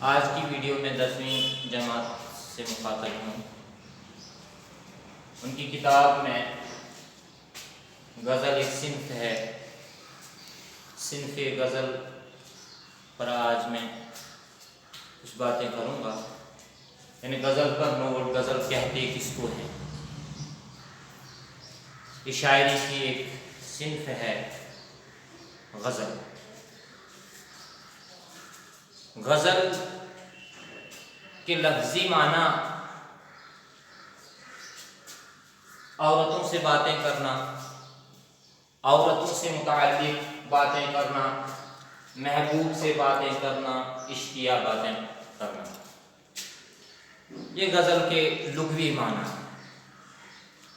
آج کی ویڈیو میں 10ویں جماعت سے مخاطب ہوں۔ ان کی کتاب میں غزل ایک صنف ہے، صنف غزل پر آج میں کچھ باتیں کروں گا، یعنی غزل پر نوٹ، غزل کہتے کس کو ہیں۔ یہ شاعری کی ایک صنف ہے غزل۔ غزل کے لفظی معنی عورتوں سے باتیں کرنا، عورتوں سے متعلق باتیں کرنا، محبوب سے باتیں کرنا، عشقیہ باتیں کرنا، یہ غزل کے لغوی معنی۔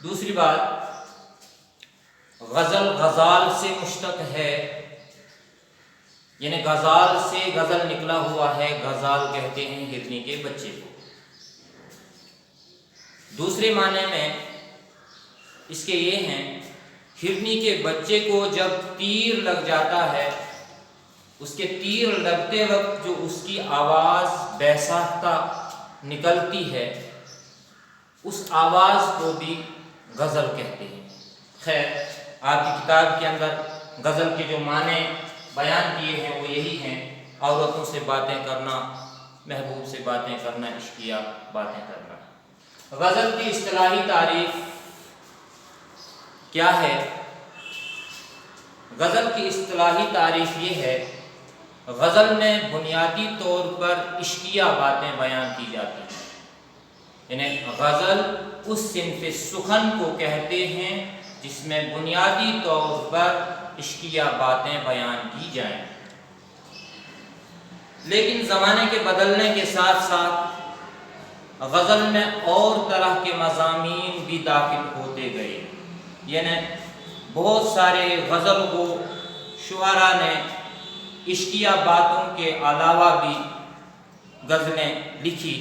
دوسری بات، غزل غزال سے مشتق ہے، یعنی غزال سے غزل نکلا ہوا ہے۔ غزال کہتے ہیں ہرنی کے بچے کو۔ دوسرے معنی میں اس کے یہ ہیں، ہرنی کے بچے کو جب تیر لگ جاتا ہے، اس کے تیر لگتے وقت جو اس کی آواز بے ساختہ نکلتی ہے، اس آواز کو بھی غزل کہتے ہیں۔ خیر، آپ کی کتاب کے اندر غزل کے جو معنی بیان کیے ہیں وہ یہی ہیں، عورتوں سے باتیں کرنا، محبوب سے باتیں کرنا، عشقیہ باتیں کرنا۔ غزل کی اصطلاحی تعریف کیا ہے؟ غزل کی اصطلاحی تعریف یہ ہے، غزل میں بنیادی طور پر عشقیہ باتیں بیان کی جاتی ہیں، یعنی غزل اس صنف سخن کو کہتے ہیں جس میں بنیادی طور پر عشقیہ باتیں بیان کی جائیں۔ لیکن زمانے کے بدلنے کے ساتھ ساتھ غزل میں اور طرح کے مضامین بھی داخل ہوتے گئے، یعنی بہت سارے غزل کو شعراء نے عشقیہ باتوں کے علاوہ بھی غزلیں لکھی۔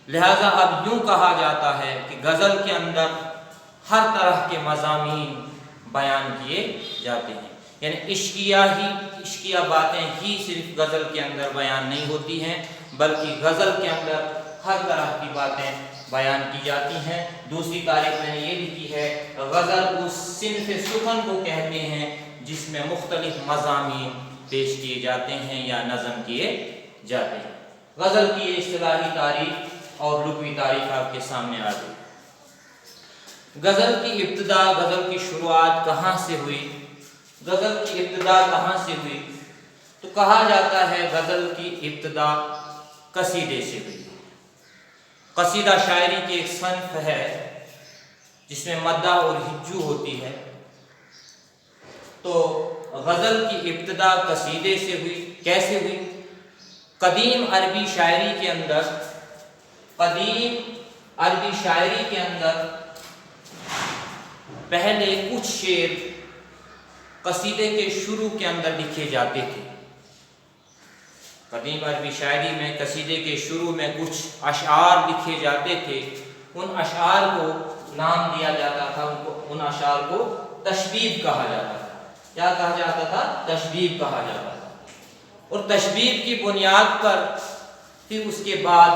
لہذا اب یوں کہا جاتا ہے کہ غزل کے اندر ہر طرح کے مضامین بیان کیے جاتے ہیں، یعنی عشقیہ باتیں ہی صرف غزل کے اندر بیان نہیں ہوتی ہیں، بلکہ غزل کے اندر ہر طرح کی باتیں بیان کی جاتی ہیں۔ دوسری تعریف میں نے یہ لکھی ہے، غزل اس صنف سخن کو کہتے ہیں جس میں مختلف مضامین پیش کیے جاتے ہیں یا نظم کیے جاتے ہیں۔ غزل کی یہ اصطلاحی تعریف اور لغوی تعریف آپ کے سامنے آ گئی۔ غزل کی ابتدا، غزل کی شروعات کہاں سے ہوئی؟ غزل کی ابتدا کہاں سے ہوئی؟ تو کہا جاتا ہے غزل کی ابتدا قصیدے سے ہوئی۔ قصیدہ شاعری کی ایک صنف ہے جس میں مدح اور ہجو ہوتی ہے، تو غزل کی ابتدا قصیدے سے ہوئی۔ کیسے ہوئی؟ قدیم عربی شاعری کے اندر پہلے کچھ شعر قصیدے کے شروع کے اندر لکھے جاتے تھے۔ قدیم عربی شاعری میں قصیدے کے شروع میں کچھ اشعار لکھے جاتے تھے، ان اشعار کو نام دیا جاتا تھا، ان اشعار کو تشبیب کہا جاتا تھا۔ کیا کہا جاتا تھا؟ تشبیب کہا جاتا تھا۔ اور تشبیب کی بنیاد پر پھر اس کے بعد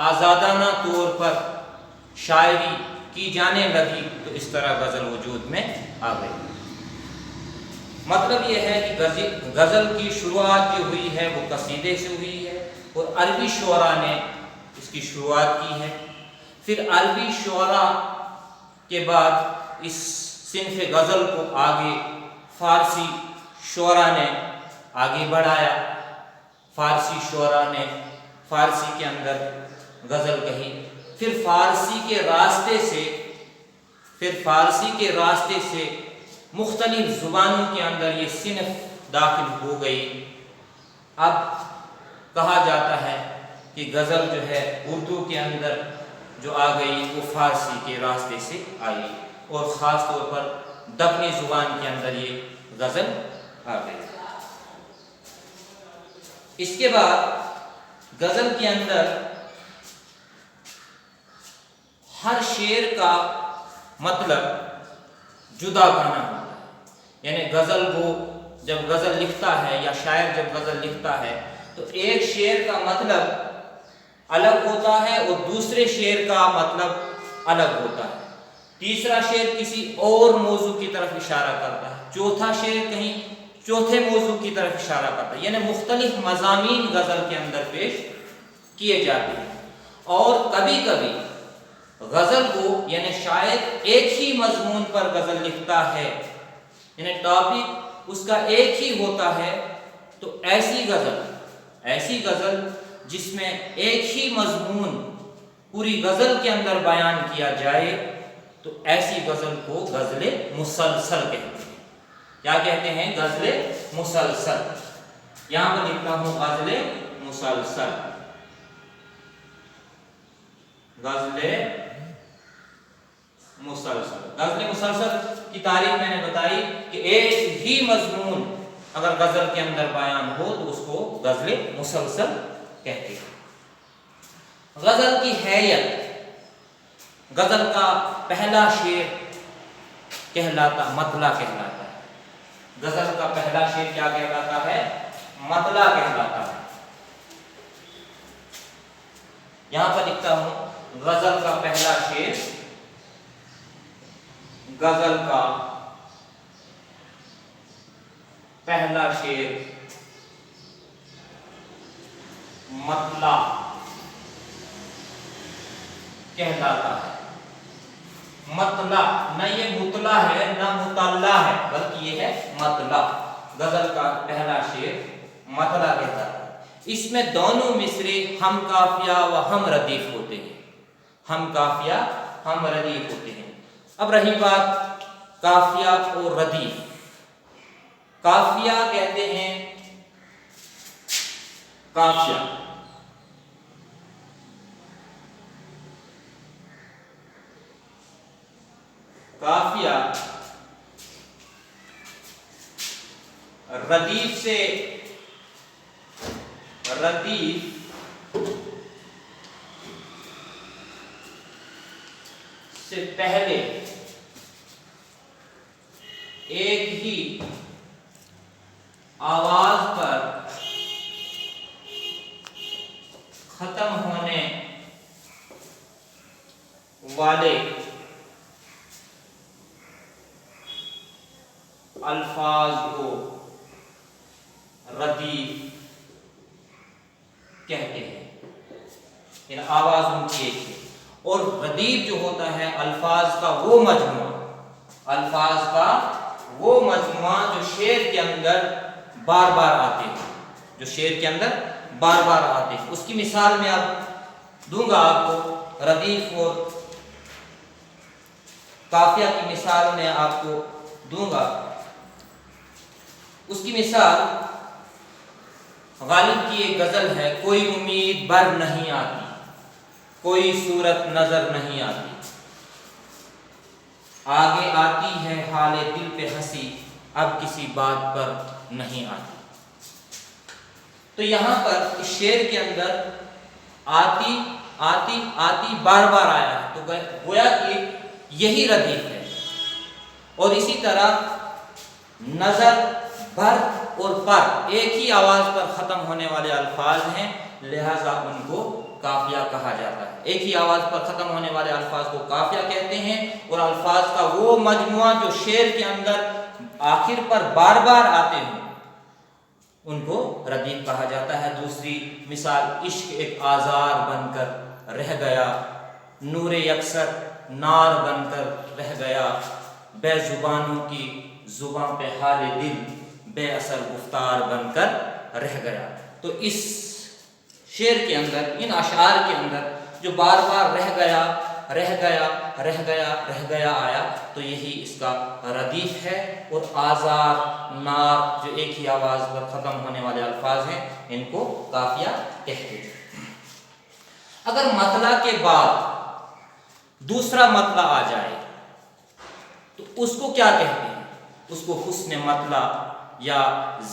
آزادانہ طور پر شاعری کی جانے لگی، تو اس طرح غزل وجود میں آ گئی۔ مطلب یہ ہے کہ غزل کی شروعات جو ہوئی ہے وہ قصیدے سے ہوئی ہے، اور عربی شعراء نے اس کی شروعات کی ہے۔ پھر عربی شعراء کے بعد اس صنف غزل کو آگے فارسی شعراء نے آگے بڑھایا۔ فارسی شعراء نے فارسی کے اندر غزل کہی، پھر فارسی کے راستے سے مختلف زبانوں کے اندر یہ صنف داخل ہو گئی۔ اب کہا جاتا ہے کہ غزل جو ہے اردو کے اندر جو آ گئی وہ فارسی کے راستے سے آئی، اور خاص طور پر دکنی زبان کے اندر یہ غزل آ گئی۔ اس کے بعد غزل کے اندر ہر شعر کا مطلب جدا کرنا ہوتا ہے، یعنی غزل کو جب غزل لکھتا ہے یا شاعر جب غزل لکھتا ہے تو ایک شعر کا مطلب الگ ہوتا ہے اور دوسرے شعر کا مطلب الگ ہوتا ہے۔ تیسرا شعر کسی اور موضوع کی طرف اشارہ کرتا ہے، چوتھا شعر کہیں چوتھے موضوع کی طرف اشارہ کرتا ہے، یعنی مختلف مضامین غزل کے اندر پیش کیے جاتے ہیں۔ اور کبھی کبھی غزل کو یعنی شاعر ایک ہی مضمون پر غزل لکھتا ہے، یعنی ٹاپک اس کا ایک ہی ہوتا ہے، تو ایسی غزل جس میں ایک ہی مضمون پوری غزل کے اندر بیان کیا جائے تو ایسی غزل کو غزل مسلسل کہتے ہیں۔ کیا کہتے ہیں؟ غزل مسلسل۔ یہاں پر لکھتا ہوں غزل مسلسل۔ غزل مسلسل کی تعریف میں نے بتائی کہ ایک ہی مضمون اگر غزل کے اندر بیان ہو تو اس کو غزل مسلسل کہتے ہیں۔ غزل کی حیت، غزل کا پہلا شعر مطلع کہلاتا ہے۔ غزل کا پہلا شعر کیا کہلاتا ہے؟ مطلع کہلاتا ہے۔ یہاں پر لکھتا ہوں غزل کا پہلا شعر، غزل کا پہلا شعر مطلع کہلاتا ہے۔ مطلع نہ یہ مطلع ہے نہ مطلع ہے، بلکہ یہ ہے مطلع۔ غزل کا پہلا شعر مطلع کہلاتا ہے۔ اس میں دونوں مصرے ہم قافیہ و ہم ردیف ہوتے ہیں، ہم قافیہ ہم ردیف ہوتے ہیں۔ اب رہی بات قافیہ اور ردیف۔ قافیہ کہتے ہیں قافیہ ردیف سے پہلے ایک ہی آواز پر ختم ہونے والے الفاظ کو ردیف کہتے ہیں، یعنی آواز ان کی ایک ہے۔ اور ردیف جو ہوتا ہے الفاظ کا وہ مجموعہ جو شعر کے اندر بار بار آتے ہیں، اس کی مثال میں اب دوں گا آپ کو۔ ردیف اور قافیہ کی مثال میں آپ کو دوں گا۔ اس کی مثال غالب کی ایک غزل ہے، کوئی امید بر نہیں آتی، کوئی صورت نظر نہیں آتی، آگے آتی ہے حال دل پہ ہنسی، اب کسی بات پر نہیں آتی۔ تو یہاں پر اس شعر کے اندر آتی بار بار آیا ہے، تو گویا کہ یہی ردیف ہے۔ اور اسی طرح نظر، بر اور پر ایک ہی آواز پر ختم ہونے والے الفاظ ہیں، لہذا ان کو قافیہ کہا جاتا ہے۔ ایک ہی آواز پر ختم ہونے والے الفاظ کو قافیہ کہتے ہیں، اور الفاظ کا وہ مجموعہ جو شعر کے اندر آخر پر بار بار آتے ہیں ان کو ردیف کہا جاتا ہے۔ دوسری مثال، عشق ایک آزار بن کر رہ گیا، نور یکسر نار بن کر رہ گیا، بے زبانوں کی زباں پہ حال دل بے اثر گفتار بن کر رہ گیا۔ تو اس شعر کے اندر، ان اشعار کے اندر جو بار بار رہ گیا آیا، تو یہی اس کا ردیف ہے۔ اور آزار، نار جو ایک ہی آواز پر ختم ہونے والے الفاظ ہیں، ان کو قافیہ کہتے ہیں۔ اگر مطلع کے بعد دوسرا مطلع آ جائے تو اس کو کیا کہتے ہیں؟ اس کو حسن مطلع یا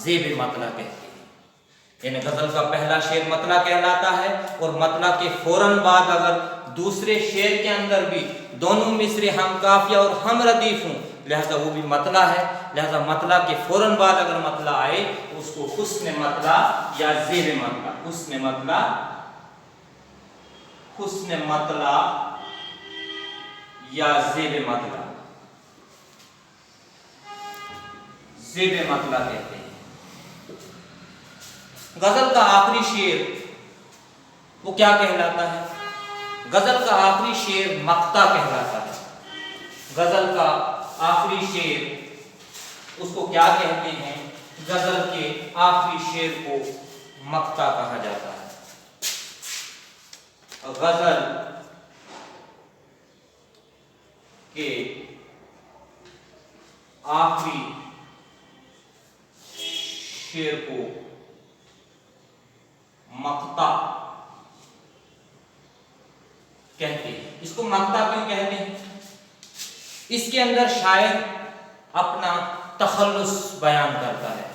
زیب مطلع کہتے ہیں۔ یعنی غزل کا پہلا شعر مطلع کہلاتا ہے، اور مطلع کے فوراً بعد اگر دوسرے شعر کے اندر بھی دونوں مصرے ہم قافیہ اور ہم ردیف ہوں لہذا وہ بھی مطلع ہے، لہذا مطلع کے فوراً بعد اگر مطلع آئے تو اس کو حسن مطلع یا زیب مطلع، حسن مطلع، حسن مطلع یا زیب مطلع، زیب مطلع کہتے ہیں۔ غزل کا آخری شعر وہ کیا کہلاتا ہے؟ غزل کا آخری شعر مقطع کہلاتا ہے۔ غزل کا آخری شعر اس کو کیا کہتے ہیں؟ غزل کے آخری شعر کو مقطع کہا جاتا ہے۔ غزل کے آخری شعر کو مقطع کہتے ہیں۔ اس کو مقطع کیوں کہتے ہیں؟ اس کے اندر شاعر اپنا تخلص بیان کرتا ہے،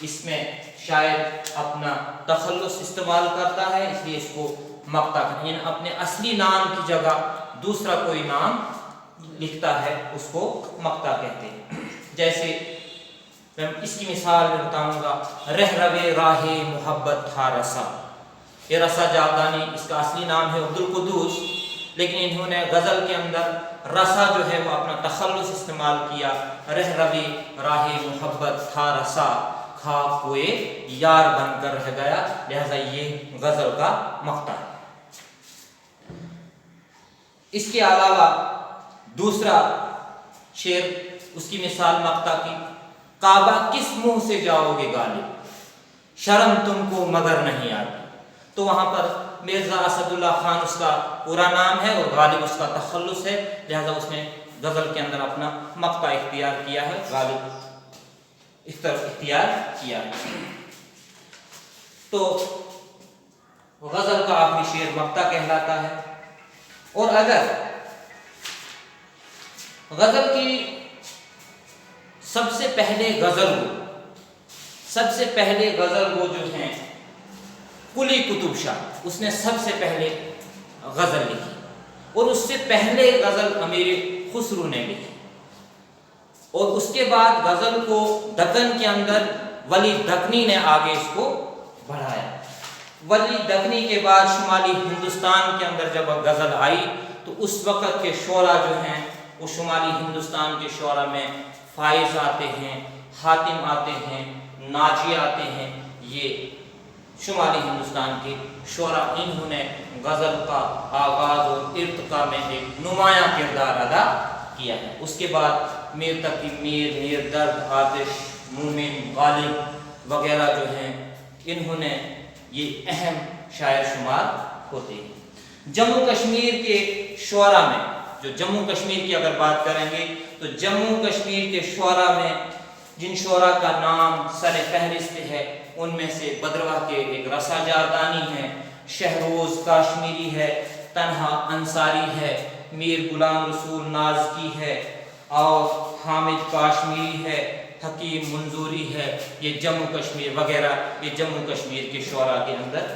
اس میں شاعر اپنا تخلص استعمال کرتا ہے، اس لیے اس کو مقطع کہتے ہیں، یعنی اپنے اصلی نام کی جگہ دوسرا کوئی نام لکھتا ہے، اس کو مقطع کہتے ہیں۔ جیسے میں اس کی مثال میں بتاؤں گا، رہ روے راہ محبت تھا رسا، یہ رسا جاودانی اس کا اصلی نام ہے عبدالقدوس، لیکن انہوں نے غزل کے اندر رسا جو ہے وہ اپنا تخلص استعمال کیا، رہ روے راہ محبت تھا رسا، خواہ کوئے یار بن کر رہ گیا، لہذا یہ غزل کا مقطع ہے۔ اس کے علاوہ دوسرا شعر، اس کی مثال مقطع کی، کعبہ کس منہ سے جاؤ گے غالب، شرم تم کو مگر نہیں آتی، تو وہاں پر مرزا اسد اللہ خان اس کا پورا نام ہے اور غالب اس کا تخلص ہے، لہذا اس نے غزل کے اندر اپنا مقطع اختیار کیا ہے، غالب اختیار کیا ہے۔ تو غزل کا آخری شعر مقطع کہلاتا ہے۔ اور اگر غزل کی سب سے پہلے غزل وہ جو ہیں قلی قطب شاہ، اس نے سب سے پہلے غزل لکھی، اور اس سے پہلے غزل امیر خسرو نے لکھی، اور اس کے بعد غزل کو دکن کے اندر ولی دکنی نے آگے اس کو بڑھایا۔ ولی دکنی کے بعد شمالی ہندوستان کے اندر جب غزل آئی تو اس وقت کے شعراء جو ہیں وہ شمالی ہندوستان کے شعراء میں فائز آتے ہیں، حاتم آتے ہیں، ناجی آتے ہیں، یہ شمالی ہندوستان کے شعراء، انہوں نے غزل کا آغاز اور ارتقاء میں ایک نمایاں کردار ادا کیا ہے۔ اس کے بعد میر تقی میر، میر درد، آتش، مومن، غالب وغیرہ جو ہیں انہوں نے یہ اہم شاعر شمار ہوتے ہیں۔ جموں کشمیر کے شعراء میں، جو جموں کشمیر کی اگر بات کریں گے تو جموں کشمیر کے شعراء میں جن شعراء کا نام سر فہرست ہے ان میں سے بدرواہ کے ایک رسا جاودانی ہے، شہروز کاشمیری ہے، تنہا انصاری ہے، میر غلام رسول نازکی ہے، اور حامد کاشمیری ہے، حکیم منظوری ہے، یہ جموں کشمیر وغیرہ، یہ جموں کشمیر کے شعراء کے اندر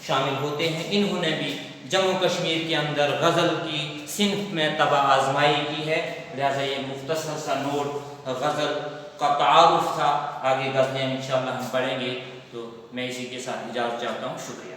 شامل ہوتے ہیں۔ انہوں نے بھی جموں کشمیر کے اندر غزل کی صنف میں طبع آزمائی کی ہے، لہذا یہ مختصر سا نوٹ غزل کا تعارف تھا۔ آگے غزلیں انشاءاللہ ہم پڑھیں گے، تو میں اسی کے ساتھ اجازت چاہتا ہوں۔ شکریہ۔